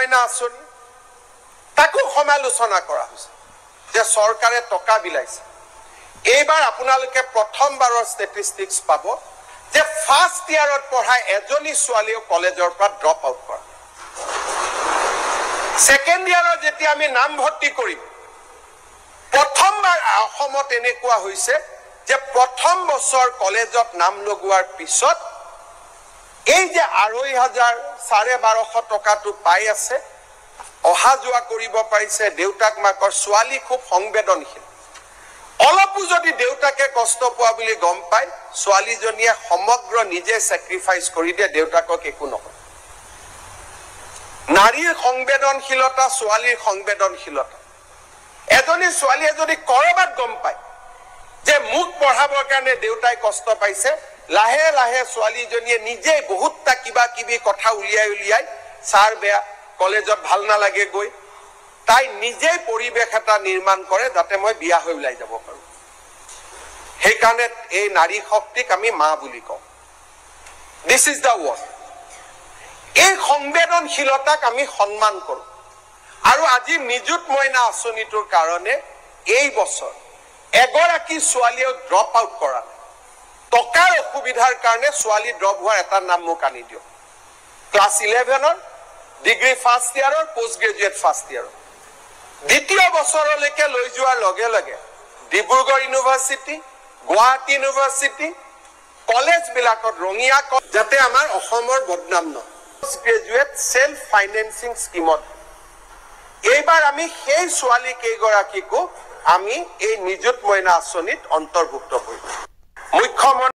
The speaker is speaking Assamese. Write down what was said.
মইনা আঁচনি তাকো সমালোচনা কৰা হৈছে যে চৰকাৰে টকা বিলাইছে এইবাৰ আপোনালোকে প্ৰথমবাৰৰ ষ্টেটিষ্টিক্স পাব যে ফাৰ্ষ্ট ইয়াৰত পঢ়া এজনী ছোৱালীও কলেজৰ পৰা ড্ৰপ আউট কৰে সেকেন্ড ইয়াৰত যেতিয়া আমি নাম ভৰ্তি কৰিম প্ৰথমবাৰ অসমত এনেকুৱা হৈছে যে প্ৰথম বছৰ কলেজত নাম লগোৱাৰ পিছত এই যে ২,৫০০ ১,২৫০ টকাটো পাই আছে অহা যোৱা কৰিব পাৰিছে দেউতাক মাকৰ ছোৱালী খুব সংবেদনশীল অলপো যদি দেউতাকে কষ্ট পোৱা বুলি গম পায় ছোৱালীজনীয়ে সমগ্ৰ নিজে স্যাক্ৰিফাইস কৰি দিয়ে দেউতাকক একো নকৰে নাৰীৰ সংবেদনশীলতা ছোৱালীৰ সংবেদনশীলতা এজনী ছোৱালীয়ে যদি কৰবাত গম পায় যে মুখ পঢ়াবৰ কাৰণে দেউতাই কষ্ট পাইছে লাহে লাহে ছোৱালীজনীয়ে নিজে বহুতটা কিবা কিবি কথা উলিয়াই সাৰ বেয়া কলেজত ভাল নালাগে গৈ তাই নিজে পৰিবেশ এটা নিৰ্মাণ কৰে যাতে মই বিয়া হৈ ওলাই যাব পাৰো সেই কাৰণে এই নাৰী শক্তিক আমি মা বুলি কওঁ দিস ইজ দা ওয়াৰ্ড এই সংবেদনশীলতাক আমি সম্মান কৰো আৰু আজি নিযুত মইনা আঁচনিটোৰ কাৰণে এই বছৰ এগৰাকী ছোৱালীও ড্ৰপ আউট কৰা নাই টকাৰ অসুবিধাৰ কাৰণে ছোৱালী ড্ৰপ হোৱাৰ এটা নাম মোক আনি দিও ক্লাস 11 ডিগ্ৰী ফাৰ্ষ্ট ইয়াৰৰ পোষ্ট গ্ৰেজুৱেট ফাৰ্ষ্ট ইয়াৰৰ দ্বিতীয় বছৰলৈকে লৈ যোৱাৰ লগে লগে Dibrugarh university Guwahati university college বিলাকত ৰঙিয়া যাতে আমাৰ অসমৰ বদনাম নহয় পোষ্ট গ্ৰেজুৱেট সেলফ ফাইনেন্সিং স্কিমত এইবাৰ আমি সেই ছোৱালী কেইগৰাকীকো আমি এই নিযুত মইনা আঁচনিত অন্তৰ্ভুক্ত কৰিম মুখ্যমন্ত্ৰী